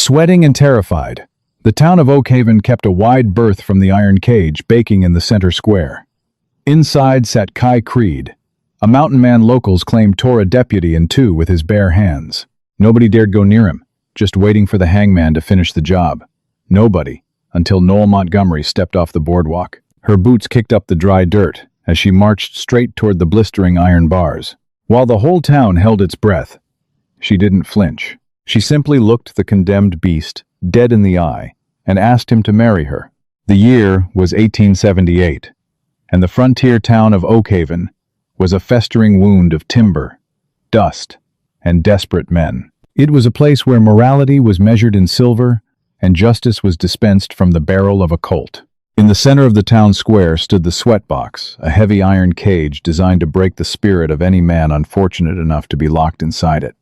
Sweating and terrified, the town of Oakhaven kept a wide berth from the iron cage baking in the center square. Inside sat Kai Creed, a mountain man locals claimed tore a deputy in two with his bare hands. Nobody dared go near him, just waiting for the hangman to finish the job. Nobody, until Noel Montgomery stepped off the boardwalk. Her boots kicked up the dry dirt as she marched straight toward the blistering iron bars. While the whole town held its breath, she didn't flinch. She simply looked the condemned beast dead in the eye and asked him to marry her. The year was 1878, and the frontier town of Oakhaven was a festering wound of timber, dust, and desperate men. It was a place where morality was measured in silver and justice was dispensed from the barrel of a Colt. In the center of the town square stood the sweatbox, a heavy iron cage designed to break the spirit of any man unfortunate enough to be locked inside it.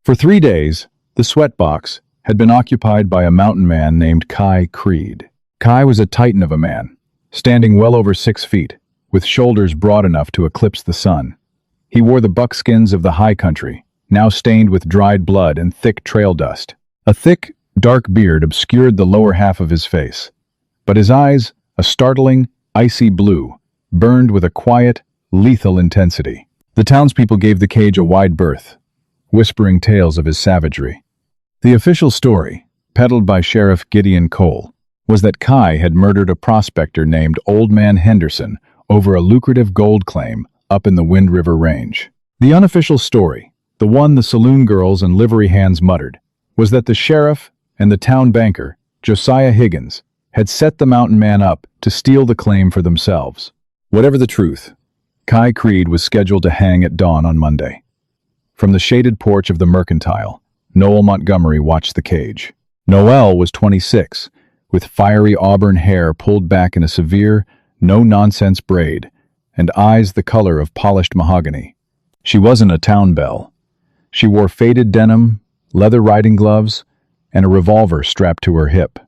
For 3 days, the sweatbox had been occupied by a mountain man named Kai Creed. Kai was a titan of a man, standing well over 6 feet, with shoulders broad enough to eclipse the sun. He wore the buckskins of the high country, now stained with dried blood and thick trail dust. A thick, dark beard obscured the lower half of his face, but his eyes, a startling, icy blue, burned with a quiet, lethal intensity. The townspeople gave the cage a wide berth, whispering tales of his savagery. The official story, peddled by Sheriff Gideon Cole, was that Kai had murdered a prospector named Old Man Henderson over a lucrative gold claim up in the Wind River Range. The unofficial story, the one the saloon girls and livery hands muttered, was that the sheriff and the town banker, Josiah Higgins, had set the mountain man up to steal the claim for themselves. Whatever the truth, Kai Creed was scheduled to hang at dawn on Monday. From the shaded porch of the Mercantile, Noel Montgomery watched the cage. Noel was 26, with fiery auburn hair pulled back in a severe, no-nonsense braid, and eyes the color of polished mahogany. She wasn't a town belle. She wore faded denim, leather riding gloves, and a revolver strapped to her hip.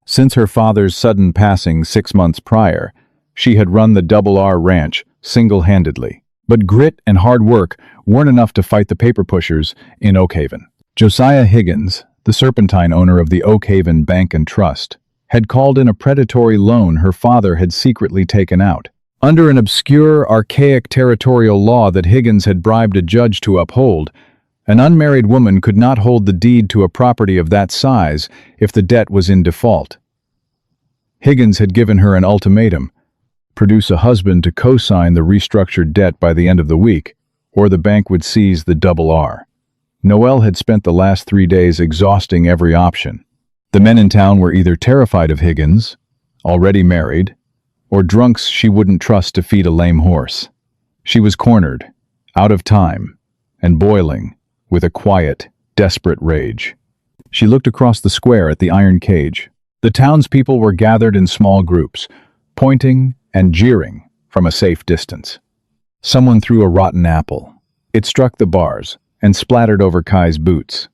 Since her father's sudden passing 6 months prior, she had run the Double R Ranch single-handedly. But grit and hard work weren't enough to fight the paper pushers in Oakhaven. Josiah Higgins, the Serpentine owner of the Oakhaven Bank and Trust, had called in a predatory loan her father had secretly taken out. Under an obscure, archaic territorial law that Higgins had bribed a judge to uphold, an unmarried woman could not hold the deed to a property of that size if the debt was in default. Higgins had given her an ultimatum: produce a husband to co-sign the restructured debt by the end of the week, or the bank would seize the Double R. Noel had spent the last 3 days exhausting every option. The men in town were either terrified of Higgins, already married, or drunks she wouldn't trust to feed a lame horse. She was cornered, out of time, and boiling, with a quiet, desperate rage. She looked across the square at the iron cage. The townspeople were gathered in small groups, pointing and jeering from a safe distance. Someone threw a rotten apple. It struck the bars and splattered over Kai's boots.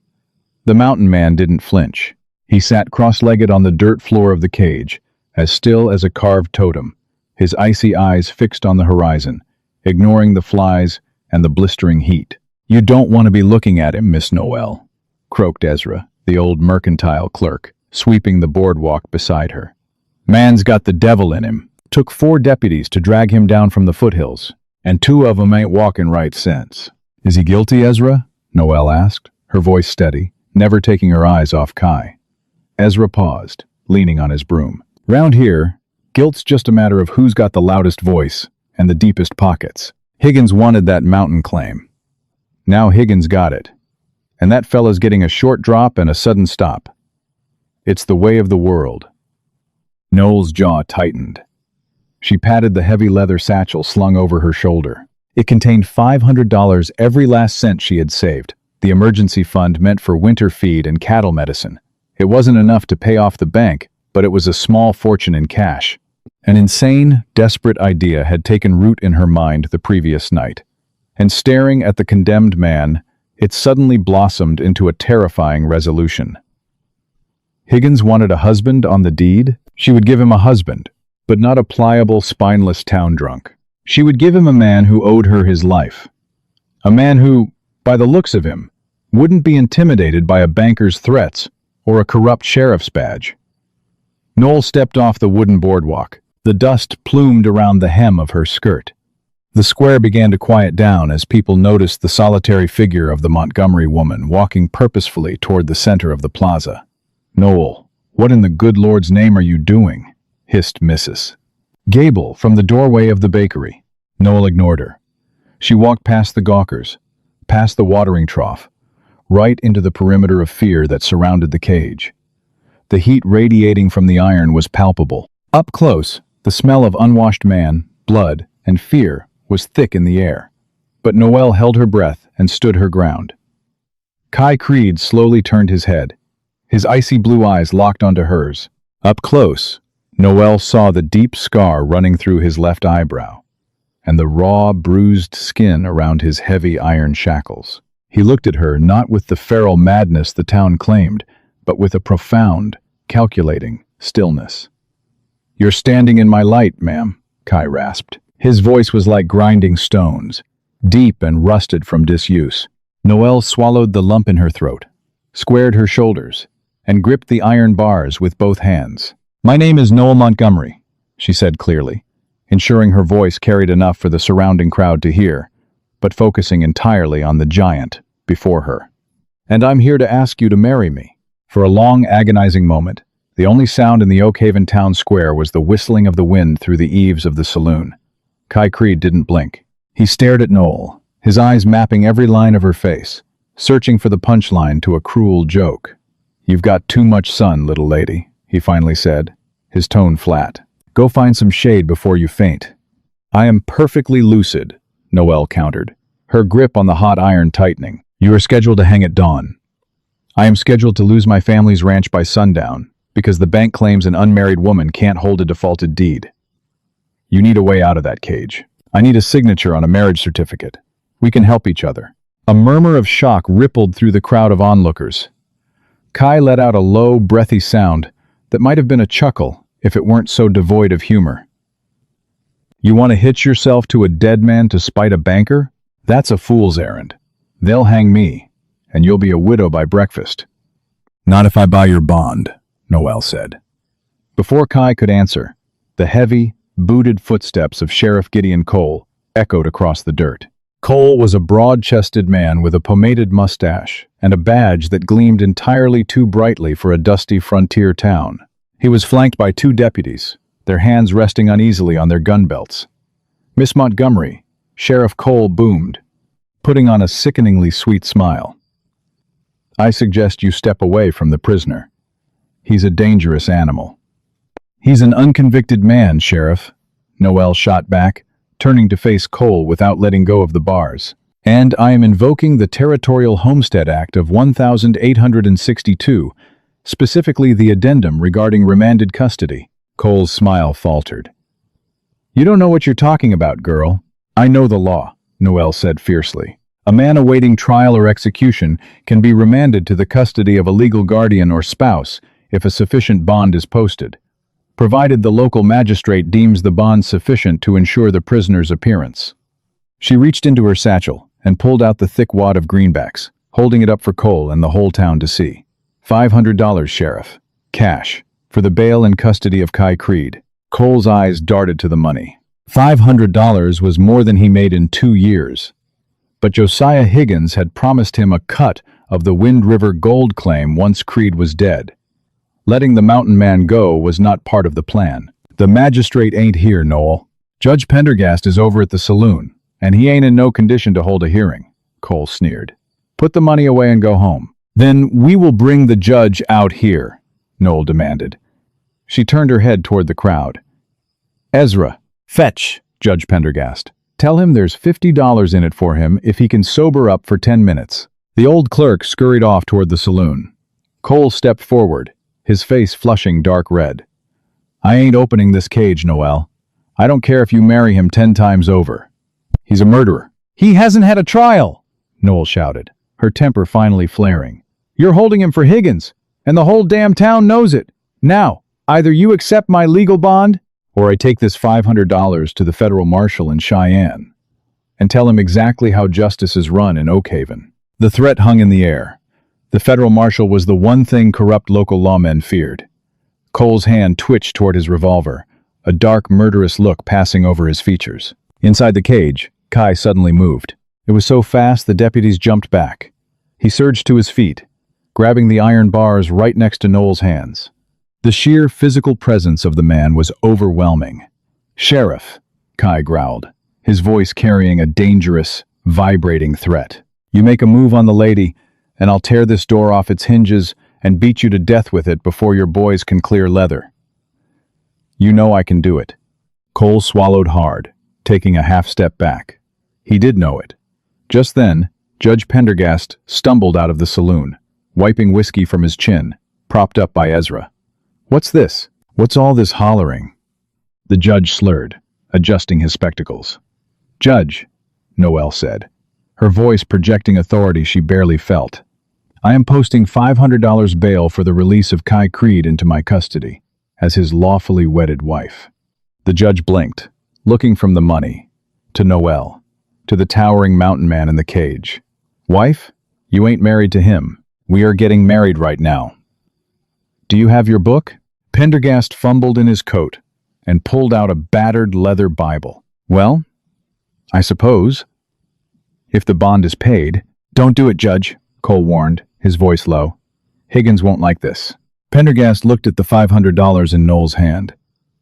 The mountain man didn't flinch. He sat cross-legged on the dirt floor of the cage, as still as a carved totem, his icy eyes fixed on the horizon, ignoring the flies and the blistering heat. "You don't want to be looking at him, Miss Noel," croaked Ezra, the old mercantile clerk, sweeping the boardwalk beside her. "Man's got the devil in him. Took 4 deputies to drag him down from the foothills, and 2 of 'em ain't walking right since." "Is he guilty, Ezra?" Noel asked, her voice steady, never taking her eyes off Kai. Ezra paused, leaning on his broom. "Round here, guilt's just a matter of who's got the loudest voice and the deepest pockets. Higgins wanted that mountain claim. Now Higgins got it, and that fella's getting a short drop and a sudden stop. It's the way of the world." Noel's jaw tightened. She patted the heavy leather satchel slung over her shoulder. It contained $500, every last cent she had saved, the emergency fund meant for winter feed and cattle medicine. It wasn't enough to pay off the bank, but it was a small fortune in cash. An insane, desperate idea had taken root in her mind the previous night, and staring at the condemned man, it suddenly blossomed into a terrifying resolution. Higgins wanted a husband on the deed. She would give him a husband, but not a pliable, spineless town drunk. She would give him a man who owed her his life. A man who, by the looks of him, wouldn't be intimidated by a banker's threats or a corrupt sheriff's badge. Noel stepped off the wooden boardwalk. The dust plumed around the hem of her skirt. The square began to quiet down as people noticed the solitary figure of the Montgomery woman walking purposefully toward the center of the plaza. "Noel, what in the good Lord's name are you doing?" hissed Mrs. Gable from the doorway of the bakery. Noel ignored her. She walked past the gawkers, past the watering trough, right into the perimeter of fear that surrounded the cage. The heat radiating from the iron was palpable. Up close, the smell of unwashed man, blood, and fear was thick in the air. But Noel held her breath and stood her ground. Kai Creed slowly turned his head. His icy blue eyes locked onto hers. Up close, Noel saw the deep scar running through his left eyebrow, and the raw, bruised skin around his heavy iron shackles. He looked at her not with the feral madness the town claimed, but with a profound, calculating stillness. "You're standing in my light, ma'am," Kai rasped. His voice was like grinding stones, deep and rusted from disuse. Noel swallowed the lump in her throat, squared her shoulders, and gripped the iron bars with both hands. "My name is Noel Montgomery," she said clearly, ensuring her voice carried enough for the surrounding crowd to hear, but focusing entirely on the giant before her. "And I'm here to ask you to marry me." For a long, agonizing moment, the only sound in the Oakhaven town square was the whistling of the wind through the eaves of the saloon. Kai Creed didn't blink. He stared at Noel, his eyes mapping every line of her face, searching for the punchline to a cruel joke. "You've got too much sun, little lady," he finally said, his tone flat. "Go find some shade before you faint." "I am perfectly lucid," Noel countered, her grip on the hot iron tightening. "You are scheduled to hang at dawn. I am scheduled to lose my family's ranch by sundown, because the bank claims an unmarried woman can't hold a defaulted deed. You need a way out of that cage. I need a signature on a marriage certificate. We can help each other." A murmur of shock rippled through the crowd of onlookers. Kai let out a low, breathy sound that might have been a chuckle if it weren't so devoid of humor. "You want to hitch yourself to a dead man to spite a banker? That's a fool's errand. They'll hang me, and you'll be a widow by breakfast." "Not if I buy your bond," Noel said. Before Kai could answer, the heavy, booted footsteps of Sheriff Gideon Cole echoed across the dirt. Cole was a broad-chested man with a pomaded mustache and a badge that gleamed entirely too brightly for a dusty frontier town. He was flanked by two deputies, their hands resting uneasily on their gun belts. "Miss Montgomery," Sheriff Cole boomed, putting on a sickeningly sweet smile. "I suggest you step away from the prisoner. He's a dangerous animal." "He's an unconvicted man, Sheriff," Noel shot back, turning to face Cole without letting go of the bars. "And I am invoking the Territorial Homestead Act of 1862, specifically the addendum regarding remanded custody." Cole's smile faltered. "You don't know what you're talking about, girl." "I know the law," Noel said fiercely. "A man awaiting trial or execution can be remanded to the custody of a legal guardian or spouse if a sufficient bond is posted, provided the local magistrate deems the bond sufficient to ensure the prisoner's appearance." She reached into her satchel and pulled out the thick wad of greenbacks, holding it up for Cole and the whole town to see. $500, Sheriff. Cash, for the bail and custody of Kai Creed. Cole's eyes darted to the money. $500 was more than he made in 2 years. But Josiah Higgins had promised him a cut of the Wind River gold claim once Creed was dead. Letting the mountain man go was not part of the plan. "The magistrate ain't here, Noel. Judge Pendergast is over at the saloon, and he ain't in no condition to hold a hearing," Cole sneered. "Put the money away and go home." "Then we will bring the judge out here," Noel demanded. She turned her head toward the crowd. "Ezra, fetch Judge Pendergast. Tell him there's $50 in it for him if he can sober up for 10 minutes. The old clerk scurried off toward the saloon. Cole stepped forward, his face flushing dark red. "I ain't opening this cage, Noel. I don't care if you marry him 10 times over. He's a murderer." "He hasn't had a trial," Noel shouted, her temper finally flaring. "You're holding him for Higgins, and the whole damn town knows it. Now, either you accept my legal bond, or I take this $500 to the federal marshal in Cheyenne and tell him exactly how justice is run in Oakhaven." The threat hung in the air, The federal marshal was the one thing corrupt local lawmen feared. Cole's hand twitched toward his revolver, a dark, murderous look passing over his features. Inside the cage, Kai suddenly moved. It was so fast the deputies jumped back. He surged to his feet, grabbing the iron bars right next to Noel's hands. The sheer physical presence of the man was overwhelming. "Sheriff," Kai growled, his voice carrying a dangerous, vibrating threat. "You make a move on the lady, and I'll tear this door off its hinges and beat you to death with it before your boys can clear leather." "You know I can do it." Cole swallowed hard, taking a half-step back. He did know it. Just then, Judge Pendergast stumbled out of the saloon, wiping whiskey from his chin, propped up by Ezra. "What's this? What's all this hollering?" The judge slurred, adjusting his spectacles. "Judge," Noelle said, her voice projecting authority she barely felt, "I am posting $500 bail for the release of Kai Creed into my custody, as his lawfully wedded wife." The judge blinked, looking from the money, to Noelle, to the towering mountain man in the cage. "Wife, you ain't married to him. We are getting married right now. Do you have your book?" Pendergast fumbled in his coat and pulled out a battered leather Bible. "Well, I suppose, if the bond is paid." "Don't do it, Judge," Cole warned, his voice low. "Higgins won't like this." Pendergast looked at the $500 in Noel's hand.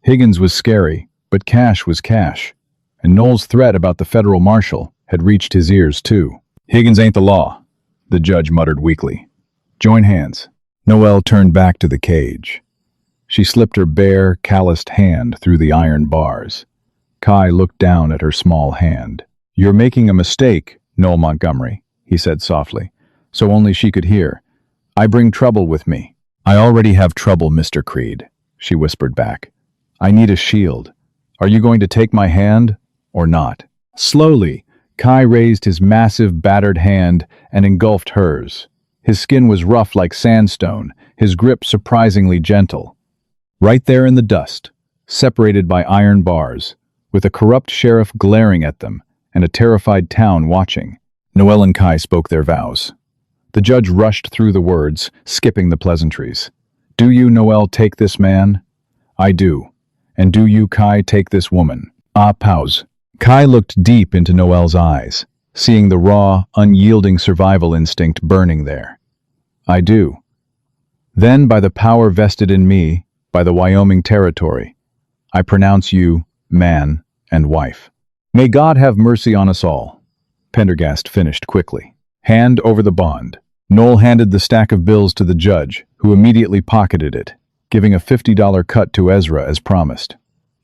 Higgins was scary, but cash was cash, and Noel's threat about the federal marshal had reached his ears too. "Higgins ain't the law," the judge muttered weakly. "Join hands." Noelle turned back to the cage. She slipped her bare, calloused hand through the iron bars. Kai looked down at her small hand. "You're making a mistake, Noel Montgomery," he said softly, so only she could hear. "I bring trouble with me." "I already have trouble, Mr. Creed," she whispered back. "I need a shield. Are you going to take my hand, or not?" Slowly, Kai raised his massive, battered hand and engulfed hers. His skin was rough like sandstone, his grip surprisingly gentle. Right there in the dust, separated by iron bars, with a corrupt sheriff glaring at them and a terrified town watching, Noelle and Kai spoke their vows. The judge rushed through the words, skipping the pleasantries. "Do you, Noelle, take this man?" "I do. And do you, Kai, take this woman?" "Ah, pause." Kai looked deep into Noelle's eyes, seeing the raw, unyielding survival instinct burning there. "I do. Then, by the power vested in me, by the Wyoming territory, I pronounce you man and wife." "May God have mercy on us all," Pendergast finished quickly. "Hand over the bond." Noel handed the stack of bills to the judge, who immediately pocketed it, giving a $50 cut to Ezra as promised.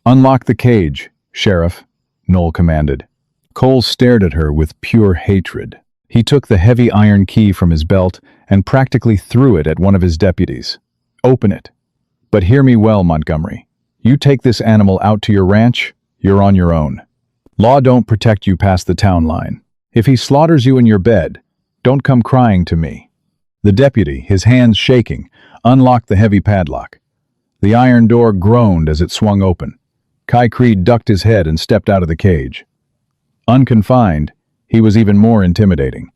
"Unlock the cage, Sheriff," Noel commanded. Cole stared at her with pure hatred. He took the heavy iron key from his belt and practically threw it at one of his deputies. "Open it. But hear me well, Montgomery. You take this animal out to your ranch, you're on your own. Law don't protect you past the town line. If he slaughters you in your bed, don't come crying to me." The deputy, his hands shaking, unlocked the heavy padlock. The iron door groaned as it swung open. Kai Creed ducked his head and stepped out of the cage. Unconfined, he was even more intimidating.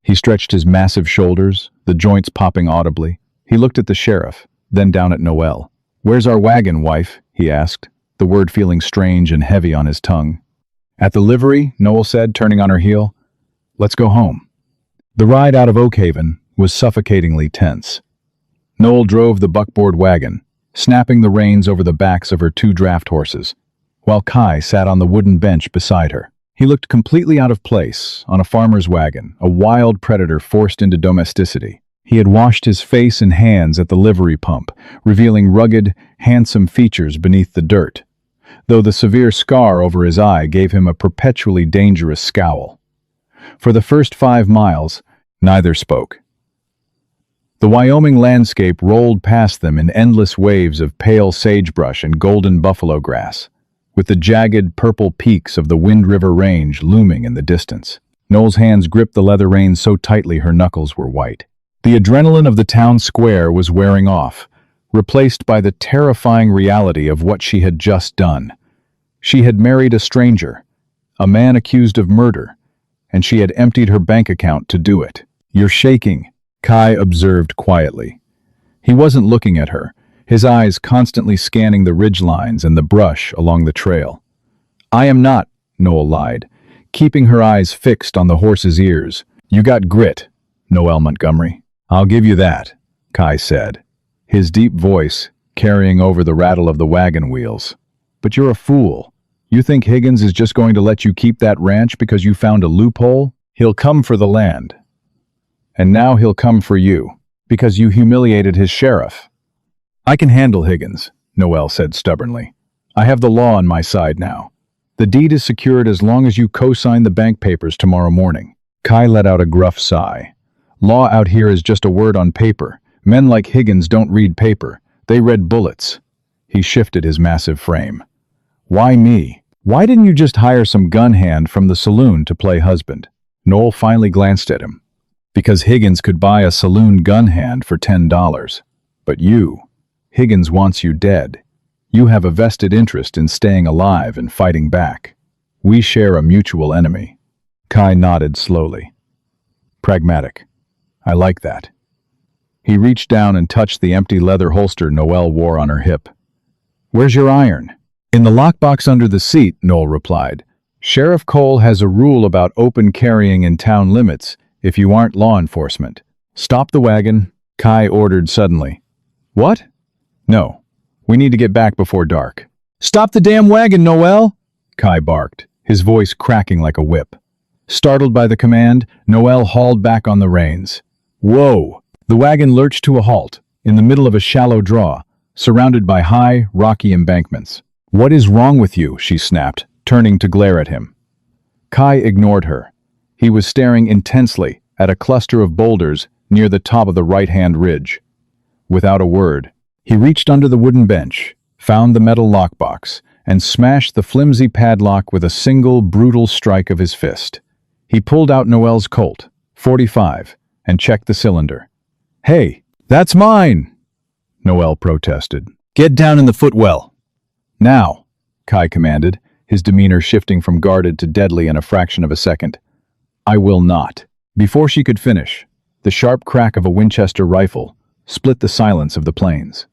He stretched his massive shoulders, the joints popping audibly. He looked at the sheriff, then down at Noelle. "Where's our wagon, wife?" he asked, the word feeling strange and heavy on his tongue. "At the livery," Noelle said, turning on her heel. "Let's go home." The ride out of Oakhaven was suffocatingly tense. Noelle drove the buckboard wagon, snapping the reins over the backs of her two draft horses, while Kai sat on the wooden bench beside her. He looked completely out of place on a farmer's wagon, a wild predator forced into domesticity. He had washed his face and hands at the livery pump, revealing rugged, handsome features beneath the dirt, though the severe scar over his eye gave him a perpetually dangerous scowl. For the first 5 miles, neither spoke. The Wyoming landscape rolled past them in endless waves of pale sagebrush and golden buffalo grass, with the jagged purple peaks of the Wind River Range looming in the distance. Noel's hands gripped the leather reins so tightly her knuckles were white. The adrenaline of the town square was wearing off, replaced by the terrifying reality of what she had just done. She had married a stranger, a man accused of murder, and she had emptied her bank account to do it. "You're shaking," Kai observed quietly. He wasn't looking at her, his eyes constantly scanning the ridgelines and the brush along the trail. "I am not," Noel lied, keeping her eyes fixed on the horse's ears. "You got grit, Noel Montgomery. I'll give you that," Kai said, his deep voice carrying over the rattle of the wagon wheels. "But you're a fool. You think Higgins is just going to let you keep that ranch because you found a loophole? He'll come for the land. And now he'll come for you, because you humiliated his sheriff." "I can handle Higgins," Noel said stubbornly. "I have the law on my side now. The deed is secured as long as you co-sign the bank papers tomorrow morning." Kai let out a gruff sigh. "Law out here is just a word on paper. Men like Higgins don't read paper. They read bullets." He shifted his massive frame. "Why me? Why didn't you just hire some gun hand from the saloon to play husband?" Noel finally glanced at him. "Because Higgins could buy a saloon gun hand for $10. But you, Higgins wants you dead. You have a vested interest in staying alive and fighting back. We share a mutual enemy." Kai nodded slowly. "Pragmatic. I like that." He reached down and touched the empty leather holster Noel wore on her hip. "Where's your iron?" "In the lockbox under the seat," Noel replied. "Sheriff Cole has a rule about open carrying in town limits if you aren't law enforcement." "Stop the wagon," Kai ordered suddenly. "What?" "No. We need to get back before dark." "Stop the damn wagon, Noel!" Kai barked, his voice cracking like a whip. Startled by the command, Noel hauled back on the reins. Whoa! The wagon lurched to a halt, in the middle of a shallow draw, surrounded by high, rocky embankments. "What is wrong with you?" she snapped, turning to glare at him. Kai ignored her. He was staring intensely at a cluster of boulders near the top of the right-hand ridge. Without a word, he reached under the wooden bench, found the metal lockbox, and smashed the flimsy padlock with a single, brutal strike of his fist. He pulled out Noel's Colt, .45, and checked the cylinder. "Hey, that's mine!" Noel protested. "Get down in the footwell." "Now," Kai commanded, his demeanor shifting from guarded to deadly in a fraction of a second. "I will not." Before she could finish, the sharp crack of a Winchester rifle split the silence of the plains.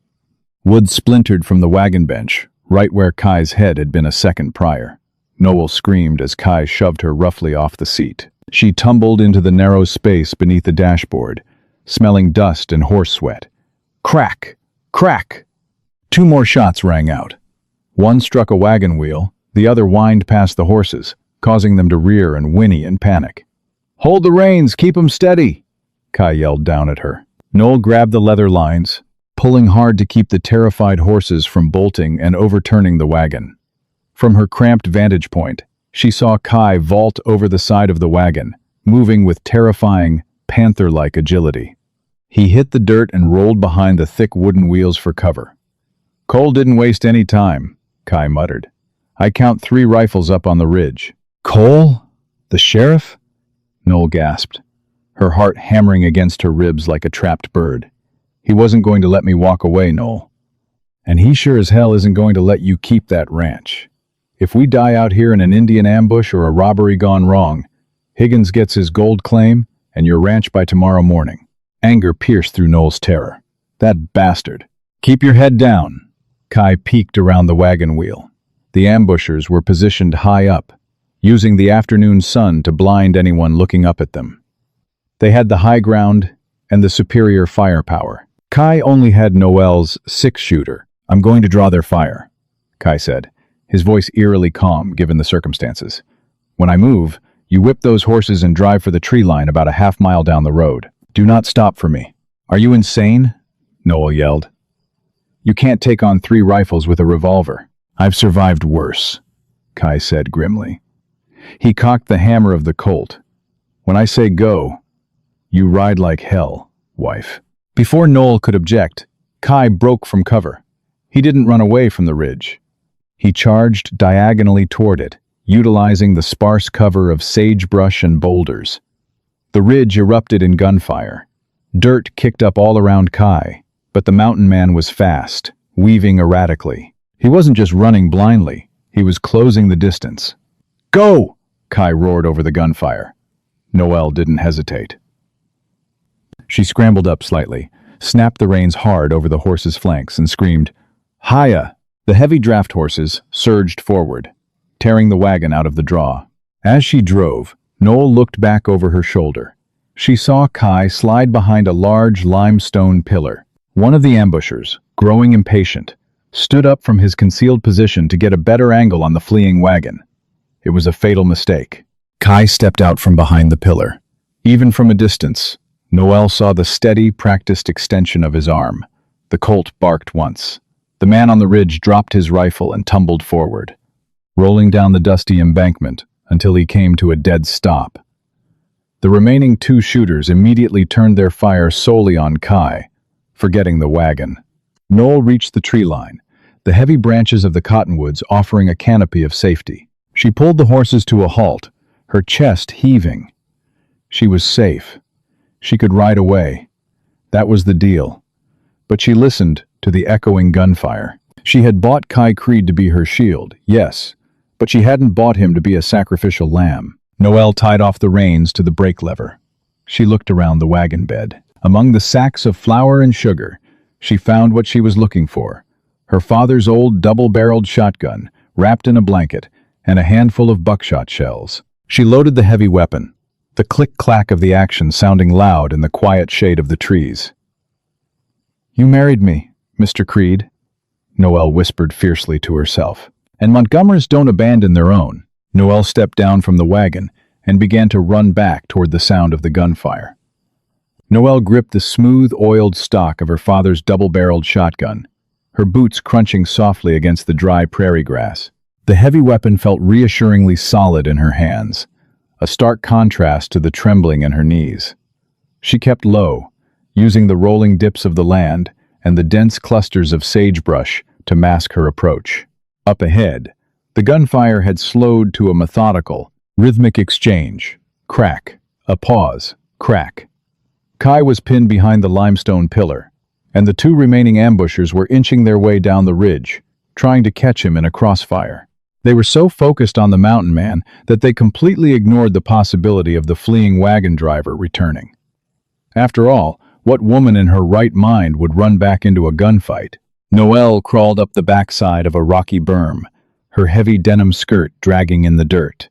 Wood splintered from the wagon bench, right where Kai's head had been a second prior. Noel screamed as Kai shoved her roughly off the seat. She tumbled into the narrow space beneath the dashboard, smelling dust and horse sweat. Crack! Crack! 2 more shots rang out. One struck a wagon wheel, the other whined past the horses, causing them to rear and whinny in panic. "Hold the reins, keep 'em steady!" Kai yelled down at her. Noel grabbed the leather lines, pulling hard to keep the terrified horses from bolting and overturning the wagon. From her cramped vantage point, she saw Kai vault over the side of the wagon, moving with terrifying, panther-like agility. He hit the dirt and rolled behind the thick wooden wheels for cover. "Cole didn't waste any time," Kai muttered. "I count 3 rifles up on the ridge." "Cole? The sheriff?" Noel gasped, her heart hammering against her ribs like a trapped bird. "He wasn't going to let me walk away, Noel. And he sure as hell isn't going to let you keep that ranch. If we die out here in an Indian ambush or a robbery gone wrong, Higgins gets his gold claim and your ranch by tomorrow morning." Anger pierced through Noel's terror. "That bastard." "Keep your head down." Kai peeked around the wagon wheel. The ambushers were positioned high up, using the afternoon sun to blind anyone looking up at them. They had the high ground and the superior firepower. Kai only had Noel's 6-shooter. "I'm going to draw their fire," Kai said, his voice eerily calm given the circumstances. "When I move, you whip those horses and drive for the tree line about a half-mile down the road. Do not stop for me." "Are you insane?" Noel yelled. "You can't take on 3 rifles with a revolver." "I've survived worse," Kai said grimly. He cocked the hammer of the Colt. "When I say go, you ride like hell, wife." Before Noel could object, Kai broke from cover. He didn't run away from the ridge. He charged diagonally toward it, utilizing the sparse cover of sagebrush and boulders. The ridge erupted in gunfire. Dirt kicked up all around Kai, but the mountain man was fast, weaving erratically. He wasn't just running blindly, he was closing the distance. "Go!" Kai roared over the gunfire. Noel didn't hesitate. She scrambled up slightly, snapped the reins hard over the horse's flanks, and screamed, "Hiya!" The heavy draft horses surged forward, tearing the wagon out of the draw. As she drove, Noel looked back over her shoulder. She saw Kai slide behind a large limestone pillar. One of the ambushers, growing impatient, stood up from his concealed position to get a better angle on the fleeing wagon. It was a fatal mistake. Kai stepped out from behind the pillar. Even from a distance, Noel saw the steady, practiced extension of his arm. The colt barked once. The man on the ridge dropped his rifle and tumbled forward, rolling down the dusty embankment until he came to a dead stop. The remaining two shooters immediately turned their fire solely on Kai, forgetting the wagon. Noel reached the tree line, the heavy branches of the cottonwoods offering a canopy of safety. She pulled the horses to a halt, her chest heaving. She was safe. She could ride away. That was the deal. But she listened to the echoing gunfire. She had bought Kai Creed to be her shield, yes, but she hadn't bought him to be a sacrificial lamb. Noel tied off the reins to the brake lever. She looked around the wagon bed. Among the sacks of flour and sugar, she found what she was looking for: her father's old double-barreled shotgun, wrapped in a blanket, and a handful of buckshot shells. She loaded the heavy weapon, the click-clack of the action sounding loud in the quiet shade of the trees. "You married me, Mr. Creed," Noel whispered fiercely to herself. "And Montgomerys don't abandon their own." Noel stepped down from the wagon and began to run back toward the sound of the gunfire. Noel gripped the smooth, oiled stock of her father's double-barreled shotgun, her boots crunching softly against the dry prairie grass. The heavy weapon felt reassuringly solid in her hands, a stark contrast to the trembling in her knees. She kept low, using the rolling dips of the land and the dense clusters of sagebrush to mask her approach. Up ahead, the gunfire had slowed to a methodical, rhythmic exchange. Crack, a pause, crack. Kai was pinned behind the limestone pillar, and the two remaining ambushers were inching their way down the ridge, trying to catch him in a crossfire. They were so focused on the mountain man that they completely ignored the possibility of the fleeing wagon driver returning. After all, what woman in her right mind would run back into a gunfight? Noel crawled up the backside of a rocky berm, her heavy denim skirt dragging in the dirt.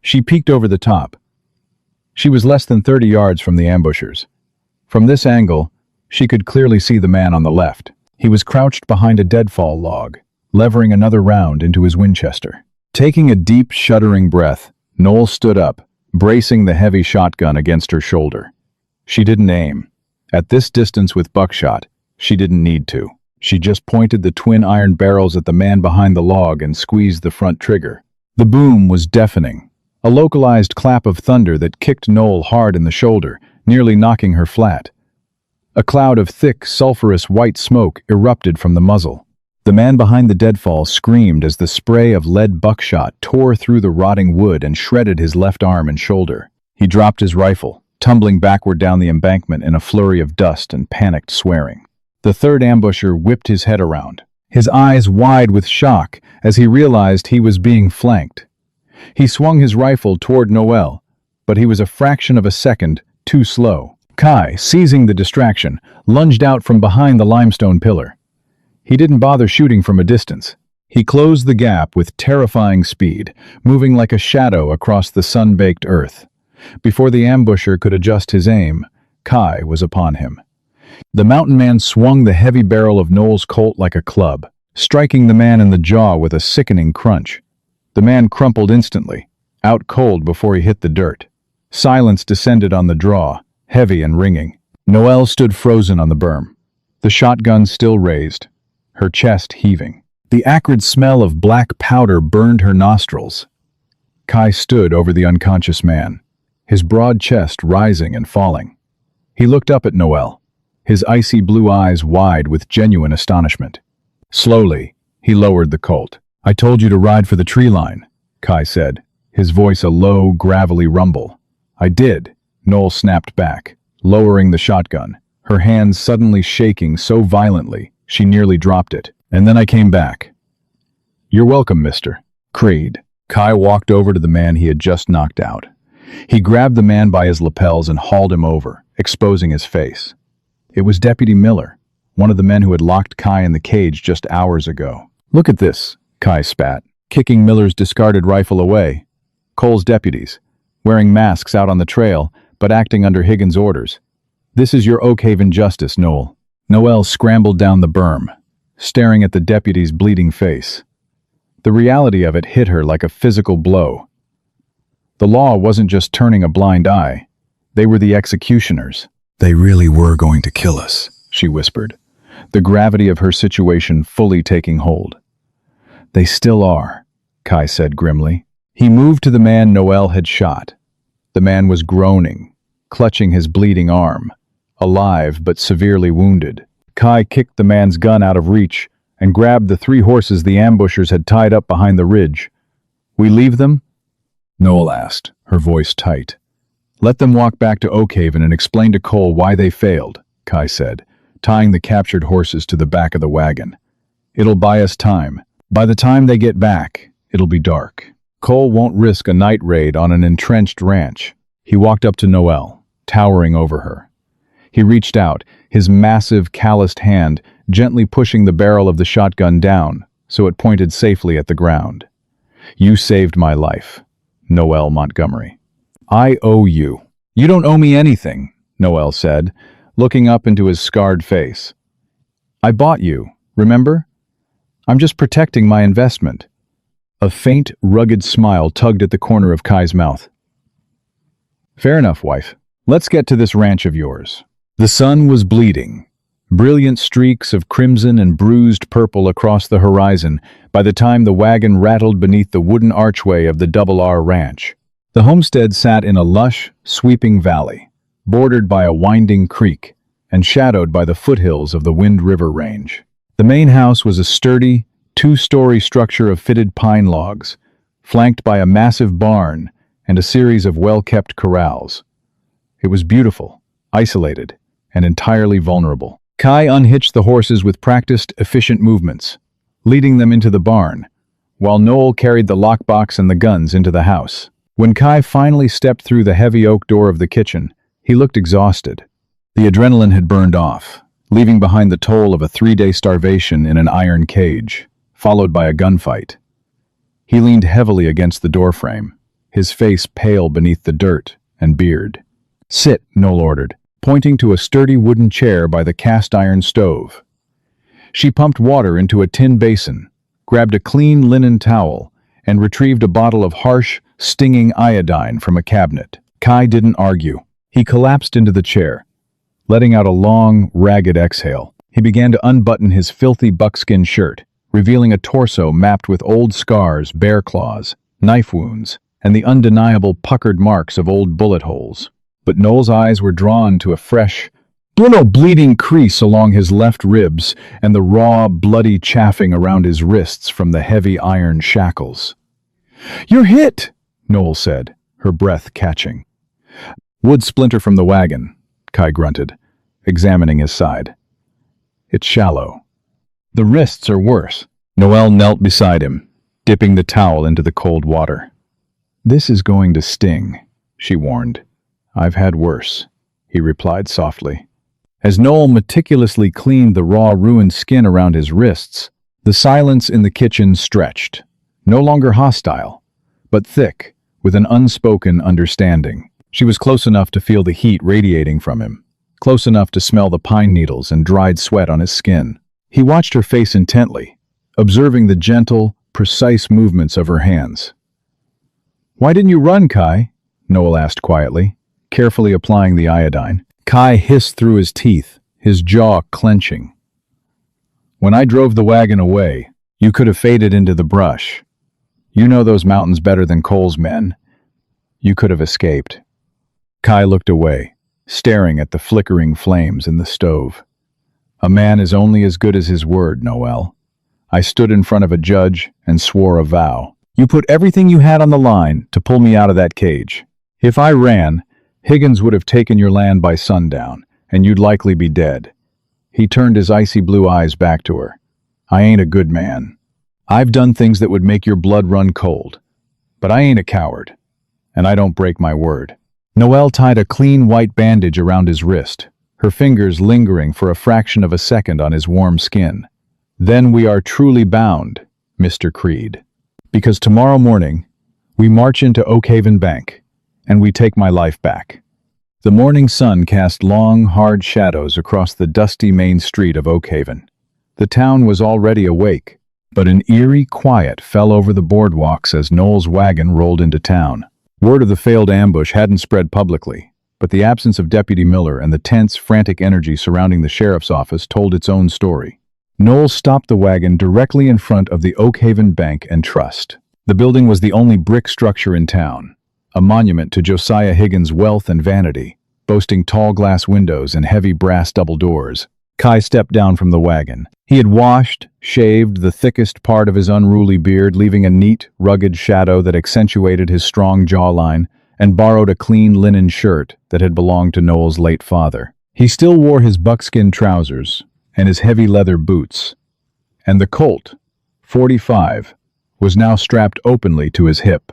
She peeked over the top. She was less than 30 yards from the ambushers. From this angle, she could clearly see the man on the left. He was crouched behind a deadfall log, levering another round into his Winchester. Taking a deep, shuddering breath, Noel stood up, bracing the heavy shotgun against her shoulder. She didn't aim. At this distance with buckshot, she didn't need to. She just pointed the twin iron barrels at the man behind the log and squeezed the front trigger. The boom was deafening, a localized clap of thunder that kicked Noel hard in the shoulder, nearly knocking her flat. A cloud of thick, sulphurous white smoke erupted from the muzzle. The man behind the deadfall screamed as the spray of lead buckshot tore through the rotting wood and shredded his left arm and shoulder. He dropped his rifle, tumbling backward down the embankment in a flurry of dust and panicked swearing. The third ambusher whipped his head around, his eyes wide with shock as he realized he was being flanked. He swung his rifle toward Noel, but he was a fraction of a second too slow. Kai, seizing the distraction, lunged out from behind the limestone pillar. He didn't bother shooting from a distance. He closed the gap with terrifying speed, moving like a shadow across the sun-baked earth. Before the ambusher could adjust his aim, Kai was upon him. The mountain man swung the heavy barrel of Noel's Colt like a club, striking the man in the jaw with a sickening crunch. The man crumpled instantly, out cold before he hit the dirt. Silence descended on the draw, heavy and ringing. Noel stood frozen on the berm, the shotgun still raised, her chest heaving. The acrid smell of black powder burned her nostrils. Kai stood over the unconscious man, his broad chest rising and falling. He looked up at Noel, his icy blue eyes wide with genuine astonishment. Slowly, he lowered the Colt. "I told you to ride for the tree line," Kai said, his voice a low, gravelly rumble. "I did," Noel snapped back, lowering the shotgun, her hands suddenly shaking so violently she nearly dropped it. "And then I came back." "You're welcome, Mr. Creed." Kai walked over to the man he had just knocked out. He grabbed the man by his lapels and hauled him over, exposing his face. It was Deputy Miller, one of the men who had locked Kai in the cage just hours ago. "Look at this," Kai spat, kicking Miller's discarded rifle away. "Cole's deputies, wearing masks out on the trail, but acting under Higgins' orders. This is your Oak Haven justice, Noel." Noel scrambled down the berm, staring at the deputy's bleeding face. The reality of it hit her like a physical blow. The law wasn't just turning a blind eye. They were the executioners. "They really were going to kill us," she whispered, the gravity of her situation fully taking hold. "They still are," Kai said grimly. He moved to the man Noel had shot. The man was groaning, clutching his bleeding arm, alive but severely wounded. Kai kicked the man's gun out of reach and grabbed the 3 horses the ambushers had tied up behind the ridge. "We leave them?" Noel asked, her voice tight. "Let them walk back to Oak Haven and explain to Cole why they failed," Kai said, tying the captured horses to the back of the wagon. "It'll buy us time. By the time they get back, it'll be dark. Cole won't risk a night raid on an entrenched ranch." He walked up to Noel, towering over her. He reached out, his massive, calloused hand gently pushing the barrel of the shotgun down so it pointed safely at the ground. "You saved my life, Noel Montgomery. I owe you." "You don't owe me anything," Noel said, looking up into his scarred face. "I bought you, remember? I'm just protecting my investment." A faint, rugged smile tugged at the corner of Kai's mouth. "Fair enough, wife. Let's get to this ranch of yours." The sun was bleeding, brilliant streaks of crimson and bruised purple across the horizon by the time the wagon rattled beneath the wooden archway of the Double R Ranch. The homestead sat in a lush, sweeping valley, bordered by a winding creek and shadowed by the foothills of the Wind River Range. The main house was a sturdy, 2-story structure of fitted pine logs, flanked by a massive barn and a series of well-kept corrals. It was beautiful, isolated, and entirely vulnerable. Kai unhitched the horses with practiced, efficient movements, leading them into the barn, while Noel carried the lockbox and the guns into the house. When Kai finally stepped through the heavy oak door of the kitchen, he looked exhausted. The adrenaline had burned off, leaving behind the toll of a 3-day starvation in an iron cage, followed by a gunfight. He leaned heavily against the doorframe, his face pale beneath the dirt and beard. "Sit," Noel ordered, pointing to a sturdy wooden chair by the cast-iron stove. She pumped water into a tin basin, grabbed a clean linen towel, and retrieved a bottle of harsh, stinging iodine from a cabinet. Kai didn't argue. He collapsed into the chair, letting out a long, ragged exhale. He began to unbutton his filthy buckskin shirt, revealing a torso mapped with old scars, bear claws, knife wounds, and the undeniable puckered marks of old bullet holes. But Noel's eyes were drawn to a fresh, bleeding crease along his left ribs and the raw, bloody chafing around his wrists from the heavy iron shackles. "You're hit," Noel said, her breath catching. "Wood splinter from the wagon," Kai grunted, examining his side. "It's shallow. The wrists are worse." Noel knelt beside him, dipping the towel into the cold water. "This is going to sting," she warned. "I've had worse," he replied softly. As Noel meticulously cleaned the raw, ruined skin around his wrists, the silence in the kitchen stretched, no longer hostile, but thick, with an unspoken understanding. She was close enough to feel the heat radiating from him, close enough to smell the pine needles and dried sweat on his skin. He watched her face intently, observing the gentle, precise movements of her hands. "Why didn't you run, Kai?" Noel asked quietly, carefully applying the iodine. Kai hissed through his teeth, his jaw clenching. "When I drove the wagon away, you could have faded into the brush. You know those mountains better than Cole's men. You could have escaped." Kai looked away, staring at the flickering flames in the stove. "A man is only as good as his word, Noel. I stood in front of a judge and swore a vow. You put everything you had on the line to pull me out of that cage. If I ran, Higgins would have taken your land by sundown, and you'd likely be dead." He turned his icy blue eyes back to her. "I ain't a good man. I've done things that would make your blood run cold. But I ain't a coward, and I don't break my word." Noelle tied a clean white bandage around his wrist, her fingers lingering for a fraction of a second on his warm skin. "Then we are truly bound, Mr. Creed. Because tomorrow morning, we march into Oakhaven Bank, and we take my life back." The morning sun cast long, hard shadows across the dusty main street of Oakhaven. The town was already awake, but an eerie quiet fell over the boardwalks as Noel's wagon rolled into town. Word of the failed ambush hadn't spread publicly, but the absence of Deputy Miller and the tense, frantic energy surrounding the sheriff's office told its own story. Noel stopped the wagon directly in front of the Oakhaven Bank and Trust. The building was the only brick structure in town, a monument to Josiah Higgins' wealth and vanity, boasting tall glass windows and heavy brass double doors. Kai stepped down from the wagon. He had washed, shaved the thickest part of his unruly beard, leaving a neat, rugged shadow that accentuated his strong jawline, and borrowed a clean linen shirt that had belonged to Noel's late father. He still wore his buckskin trousers and his heavy leather boots, and the Colt, .45, was now strapped openly to his hip.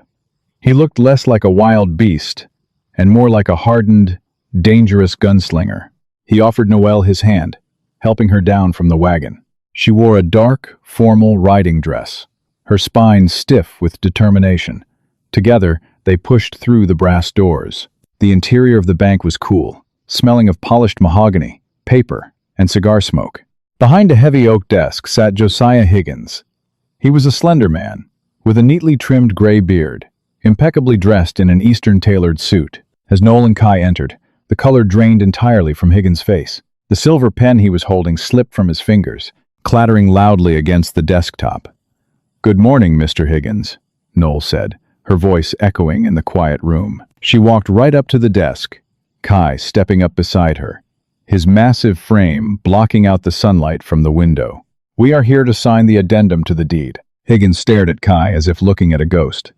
He looked less like a wild beast and more like a hardened, dangerous gunslinger. He offered Noelle his hand, helping her down from the wagon. She wore a dark, formal riding dress, her spine stiff with determination. Together, they pushed through the brass doors. The interior of the bank was cool, smelling of polished mahogany, paper, and cigar smoke. Behind a heavy oak desk sat Josiah Higgins. He was a slender man, with a neatly trimmed gray beard, impeccably dressed in an Eastern-tailored suit. As Noel and Kai entered, the color drained entirely from Higgins' face. The silver pen he was holding slipped from his fingers, clattering loudly against the desktop. "Good morning, Mr. Higgins," Noel said, her voice echoing in the quiet room. She walked right up to the desk, Kai stepping up beside her, his massive frame blocking out the sunlight from the window. "We are here to sign the addendum to the deed." Higgins stared at Kai as if looking at a ghost.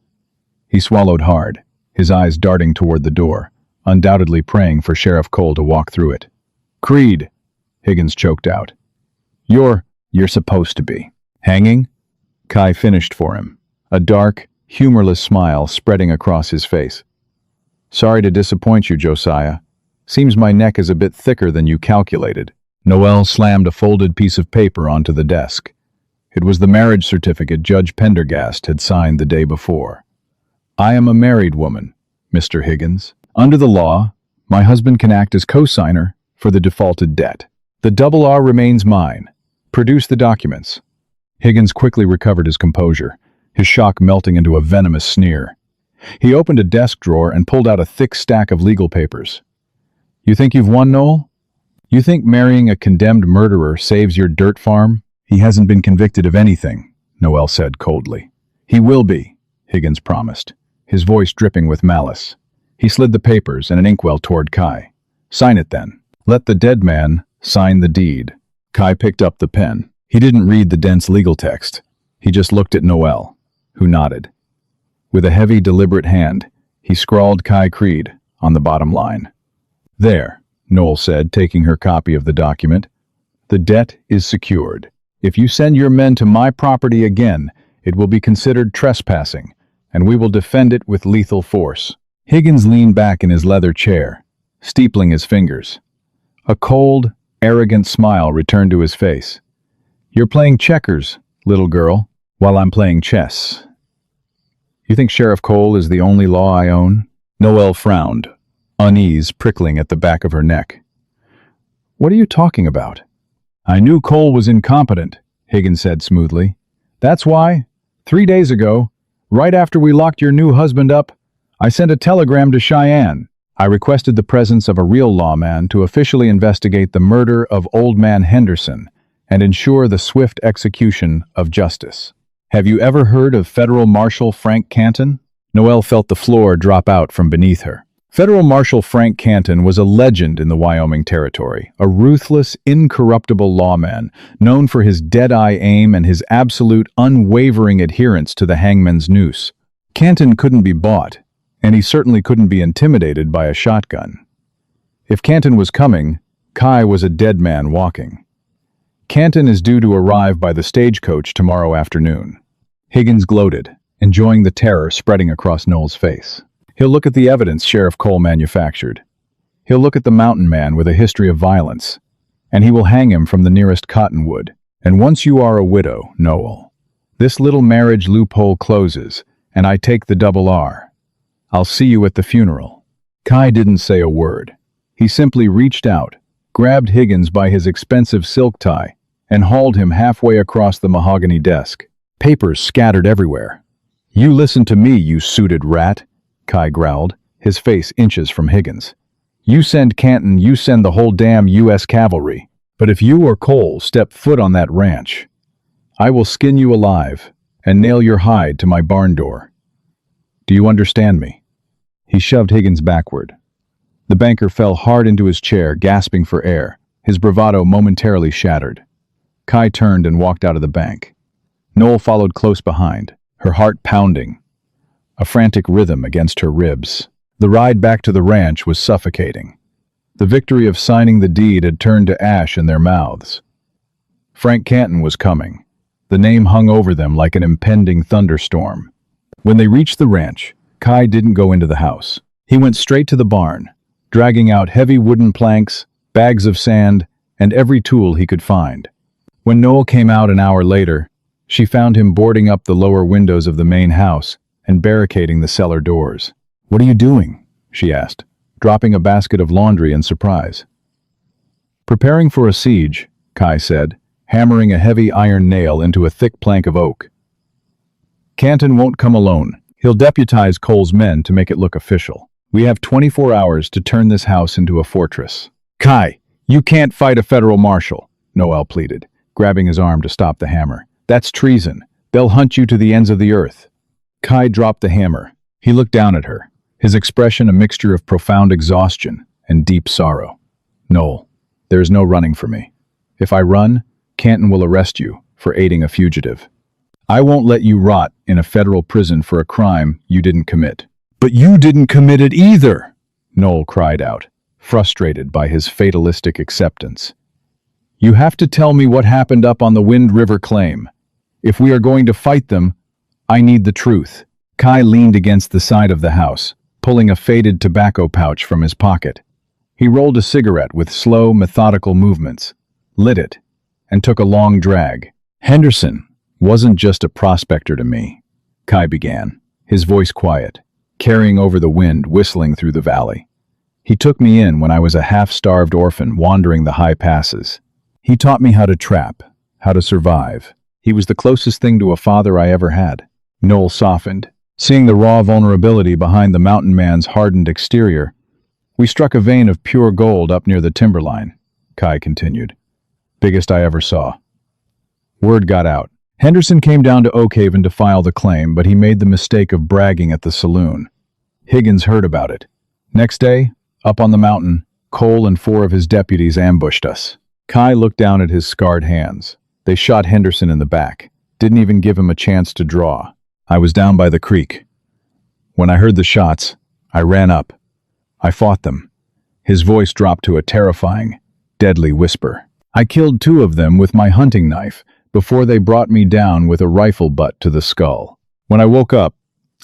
He swallowed hard, his eyes darting toward the door, undoubtedly praying for Sheriff Cole to walk through it. "Creed," Higgins choked out. You're supposed to be." "Hanging?" Kai finished for him, a dark, humorless smile spreading across his face. "Sorry to disappoint you, Josiah. Seems my neck is a bit thicker than you calculated." Noelle slammed a folded piece of paper onto the desk. It was the marriage certificate Judge Pendergast had signed the day before. "I am a married woman, Mr. Higgins. Under the law, my husband can act as co-signer for the defaulted debt. The R remains mine. Produce the documents." Higgins quickly recovered his composure, his shock melting into a venomous sneer. He opened a desk drawer and pulled out a thick stack of legal papers. "You think you've won, Noel? You think marrying a condemned murderer saves your dirt farm?" "He hasn't been convicted of anything," Noelle said coldly. "He will be," Higgins promised, his voice dripping with malice. He slid the papers and an inkwell toward Kai. "Sign it then. Let the dead man sign the deed." Kai picked up the pen. He didn't read the dense legal text. He just looked at Noelle, who nodded. With a heavy, deliberate hand, he scrawled Kai Creed on the bottom line. "There," Noel said, taking her copy of the document. "The debt is secured. If you send your men to my property again, it will be considered trespassing, and we will defend it with lethal force." Higgins leaned back in his leather chair, steepling his fingers. A cold, arrogant smile returned to his face. "You're playing checkers, little girl, while I'm playing chess. You think Sheriff Cole is the only law I own?" Noelle frowned, unease prickling at the back of her neck. "What are you talking about?" "I knew Cole was incompetent," Higgins said smoothly. "That's why, 3 days ago, right after we locked your new husband up, I sent a telegram to Cheyenne. I requested the presence of a real lawman to officially investigate the murder of Old Man Henderson and ensure the swift execution of justice. Have you ever heard of Federal Marshal Frank Canton?" Noelle felt the floor drop out from beneath her. Federal Marshal Frank Canton was a legend in the Wyoming Territory, a ruthless, incorruptible lawman known for his dead-eye aim and his absolute, unwavering adherence to the hangman's noose. Canton couldn't be bought, and he certainly couldn't be intimidated by a shotgun. If Canton was coming, Kai was a dead man walking. "Canton is due to arrive by the stagecoach tomorrow afternoon." Higgins gloated, enjoying the terror spreading across Noel's face. He'll look at the evidence Sheriff Cole manufactured. He'll look at the mountain man with a history of violence, and he will hang him from the nearest cottonwood. And once you are a widow, Noel, this little marriage loophole closes, and I take the double R. I'll see you at the funeral." Kai didn't say a word. He simply reached out, grabbed Higgins by his expensive silk tie, and hauled him halfway across the mahogany desk. Papers scattered everywhere. "You listen to me, you suited rat," Kai growled, his face inches from Higgins. "You send Canton, you send the whole damn U.S. cavalry. But if you or Cole step foot on that ranch, I will skin you alive and nail your hide to my barn door. Do you understand me?" He shoved Higgins backward. The banker fell hard into his chair, gasping for air, his bravado momentarily shattered. Kai turned and walked out of the bank. Noel followed close behind, her heart pounding, a frantic rhythm against her ribs. The ride back to the ranch was suffocating. The victory of signing the deed had turned to ash in their mouths. Frank Canton was coming. The name hung over them like an impending thunderstorm. When they reached the ranch, Kai didn't go into the house. He went straight to the barn, dragging out heavy wooden planks, bags of sand, and every tool he could find. When Noel came out an hour later, she found him boarding up the lower windows of the main house and barricading the cellar doors. "What are you doing?" she asked, dropping a basket of laundry in surprise. "Preparing for a siege," Kai said, hammering a heavy iron nail into a thick plank of oak. "Canton won't come alone. He'll deputize Cole's men to make it look official. We have 24 hours to turn this house into a fortress." "Kai, you can't fight a federal marshal," Noel pleaded, grabbing his arm to stop the hammer. "That's treason. They'll hunt you to the ends of the earth." Kai dropped the hammer. He looked down at her, his expression a mixture of profound exhaustion and deep sorrow. "Noel, there is no running for me. If I run, Canton will arrest you for aiding a fugitive. I won't let you rot in a federal prison for a crime you didn't commit." "But you didn't commit it either!" Noel cried out, frustrated by his fatalistic acceptance. "You have to tell me what happened up on the Wind River claim. If we are going to fight them, I need the truth." Kai leaned against the side of the house, pulling a faded tobacco pouch from his pocket. He rolled a cigarette with slow, methodical movements, lit it, and took a long drag. "Henderson wasn't just a prospector to me," Kai began, his voice quiet, carrying over the wind whistling through the valley. "He took me in when I was a half-starved orphan wandering the high passes. He taught me how to trap, how to survive. He was the closest thing to a father I ever had." Noel softened, seeing the raw vulnerability behind the mountain man's hardened exterior. "We struck a vein of pure gold up near the timberline," Kai continued. "Biggest I ever saw. Word got out. Henderson came down to Oakhaven to file the claim, but he made the mistake of bragging at the saloon. Higgins heard about it. Next day, up on the mountain, Cole and 4 of his deputies ambushed us." Kai looked down at his scarred hands. "They shot Henderson in the back. Didn't even give him a chance to draw. I was down by the creek. When I heard the shots, I ran up. I fought them." His voice dropped to a terrifying, deadly whisper. "I killed 2 of them with my hunting knife before they brought me down with a rifle butt to the skull. When I woke up,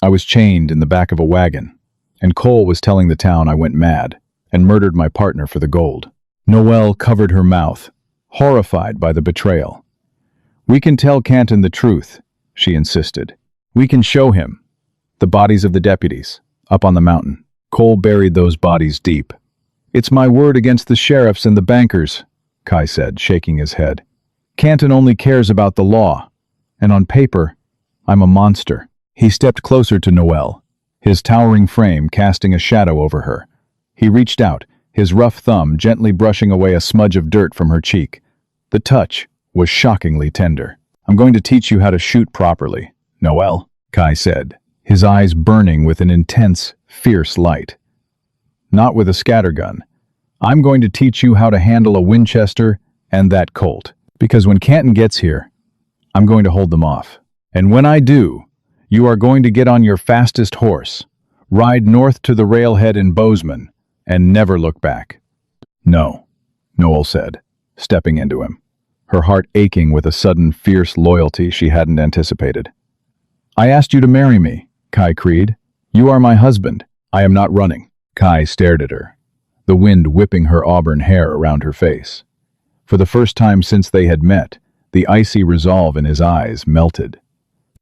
I was chained in the back of a wagon, and Cole was telling the town I went mad and murdered my partner for the gold." Noelle covered her mouth, horrified by the betrayal. "We can tell Canton the truth," she insisted. "We can show him. The bodies of the deputies, up on the mountain. Cole buried those bodies deep." "It's my word against the sheriffs and the bankers," Kai said, shaking his head. "Canton only cares about the law, and on paper, I'm a monster." He stepped closer to Noelle, his towering frame casting a shadow over her. He reached out, his rough thumb gently brushing away a smudge of dirt from her cheek. The touch was shockingly tender. "I'm going to teach you how to shoot properly, Noelle," Kai said, his eyes burning with an intense, fierce light. "Not with a scattergun. I'm going to teach you how to handle a Winchester and that Colt. Because when Canton gets here, I'm going to hold them off. And when I do, you are going to get on your fastest horse, ride north to the railhead in Bozeman, and never look back." "No," Noel said, stepping into him, her heart aching with a sudden, fierce loyalty she hadn't anticipated. "I asked you to marry me, Kai Creed. You are my husband. I am not running. Kai stared at her, the wind whipping her auburn hair around her face. For the first time since they had met, the icy resolve in his eyes melted.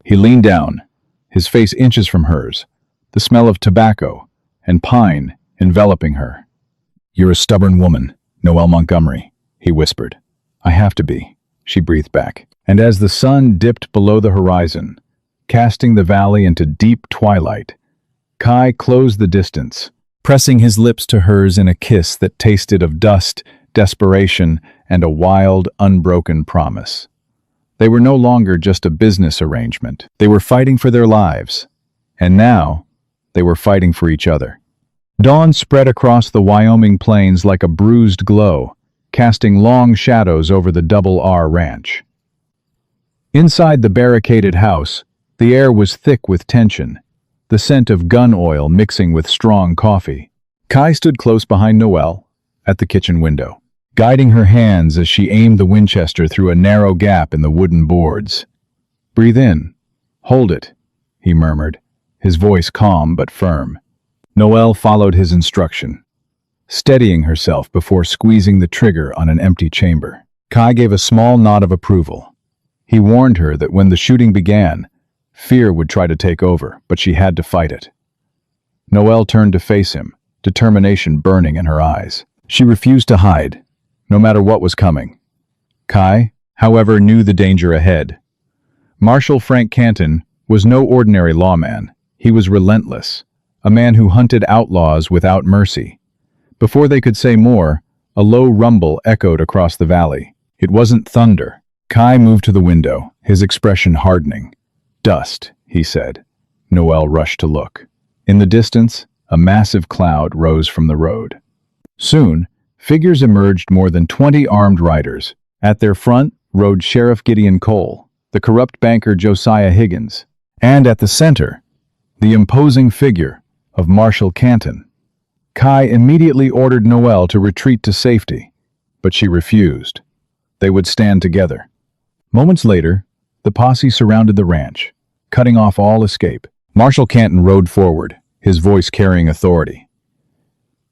He leaned down, his face inches from hers, the smell of tobacco and pine enveloping her. You're a stubborn woman, Noelle Montgomery, he whispered. I have to be, she breathed back. And as the sun dipped below the horizon, casting the valley into deep twilight, Kai closed the distance, pressing his lips to hers in a kiss that tasted of dust, desperation, and a wild, unbroken promise. They were no longer just a business arrangement. They were fighting for their lives. And now, they were fighting for each other. Dawn spread across the Wyoming plains like a bruised glow, casting long shadows over the Double R Ranch. Inside the barricaded house, the air was thick with tension, the scent of gun oil mixing with strong coffee. Kai stood close behind Noelle, at the kitchen window, guiding her hands as she aimed the Winchester through a narrow gap in the wooden boards. Breathe in. Hold it, he murmured, his voice calm but firm. Noelle followed his instruction, steadying herself before squeezing the trigger on an empty chamber. Kai gave a small nod of approval. He warned her that when the shooting began, fear would try to take over, but she had to fight it. Noelle turned to face him, determination burning in her eyes. She refused to hide, no matter what was coming. Kai, however, knew the danger ahead. Marshal Frank Canton was no ordinary lawman. He was relentless, a man who hunted outlaws without mercy. Before they could say more, a low rumble echoed across the valley. It wasn't thunder. Kai moved to the window, his expression hardening. Dust, he said. Noelle rushed to look. In the distance, a massive cloud rose from the road. Soon, figures emerged, more than 20 armed riders. At their front rode Sheriff Gideon Cole, the corrupt banker Josiah Higgins, and at the center, the imposing figure of Marshal Canton. Kai immediately ordered Noelle to retreat to safety, but she refused. They would stand together. Moments later, the posse surrounded the ranch, cutting off all escape. Marshal Canton rode forward, his voice carrying authority.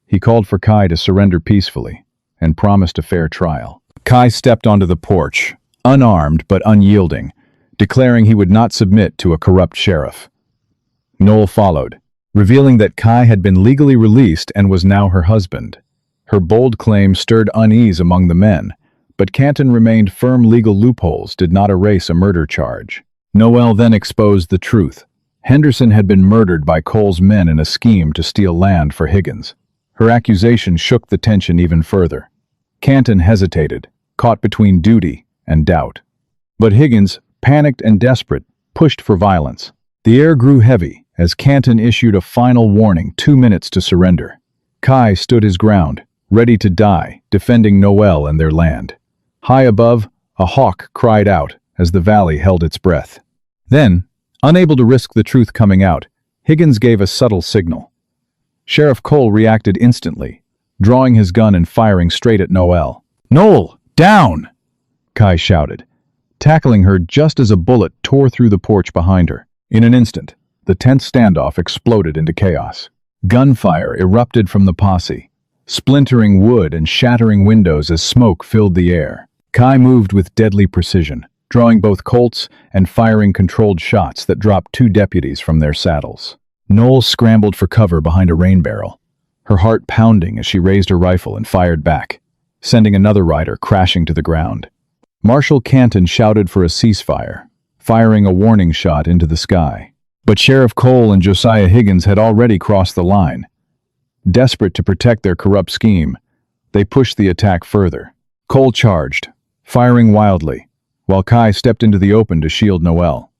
He called for Kai to surrender peacefully and promised a fair trial. Kai stepped onto the porch, unarmed but unyielding, declaring he would not submit to a corrupt sheriff. Noelle followed, revealing that Kai had been legally released and was now her husband. Her bold claim stirred unease among the men, but Canton remained firm. Legal loopholes did not erase a murder charge. Noelle then exposed the truth. Henderson had been murdered by Cole's men in a scheme to steal land for Higgins. Her accusation shook the tension even further. Canton hesitated, caught between duty and doubt. But Higgins, panicked and desperate, pushed for violence. The air grew heavy as Canton issued a final warning: 2 minutes to surrender. Kai stood his ground, ready to die, defending Noelle and their land. High above, a hawk cried out as the valley held its breath. Then, unable to risk the truth coming out, Higgins gave a subtle signal. Sheriff Cole reacted instantly, drawing his gun and firing straight at Noelle. "Noelle, down!" Kai shouted, tackling her just as a bullet tore through the porch behind her. In an instant, the tense standoff exploded into chaos. Gunfire erupted from the posse, splintering wood and shattering windows as smoke filled the air. Kai moved with deadly precision, drawing both Colts and firing controlled shots that dropped 2 deputies from their saddles. Noelle scrambled for cover behind a rain barrel, her heart pounding as she raised her rifle and fired back, sending another rider crashing to the ground. Marshal Canton shouted for a ceasefire, firing a warning shot into the sky. But Sheriff Cole and Josiah Higgins had already crossed the line. Desperate to protect their corrupt scheme, they pushed the attack further. Cole charged, firing wildly, while Kai stepped into the open to shield Noelle,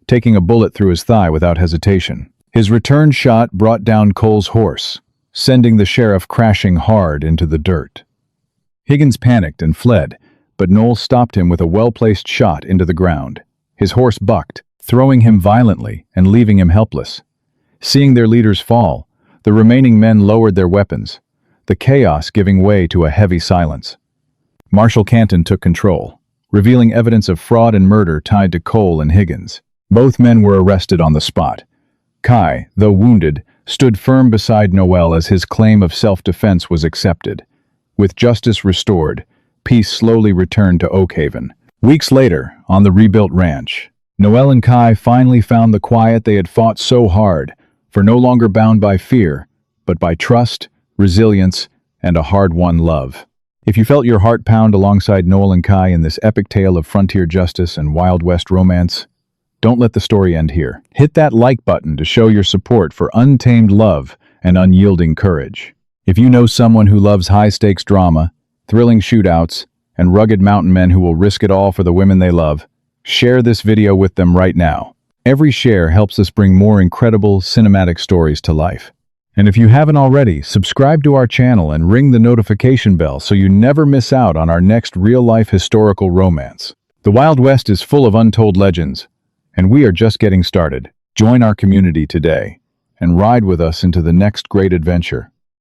taking a bullet through his thigh without hesitation. His return shot brought down Cole's horse, sending the sheriff crashing hard into the dirt. Higgins panicked and fled, but Noelle stopped him with a well-placed shot into the ground. His horse bucked, throwing him violently and leaving him helpless. Seeing their leaders fall, the remaining men lowered their weapons, the chaos giving way to a heavy silence. Marshal Canton took control, revealing evidence of fraud and murder tied to Cole and Higgins. Both men were arrested on the spot. Kai, though wounded, stood firm beside Noel as his claim of self-defense was accepted. With justice restored, peace slowly returned to Oakhaven. Weeks later, on the rebuilt ranch, Noel and Kai finally found the quiet they had fought so hard, for no longer bound by fear, but by trust, resilience, and a hard-won love. If you felt your heart pound alongside Noel and Kai in this epic tale of frontier justice and Wild West romance, don't let the story end here. Hit that like button to show your support for untamed love and unyielding courage. If you know someone who loves high-stakes drama, thrilling shootouts, and rugged mountain men who will risk it all for the women they love, share this video with them right now. Every share helps us bring more incredible cinematic stories to life. And if you haven't already, subscribe to our channel and ring the notification bell so you never miss out on our next real-life historical romance. The Wild West is full of untold legends, and we are just getting started. Join our community today and ride with us into the next great adventure.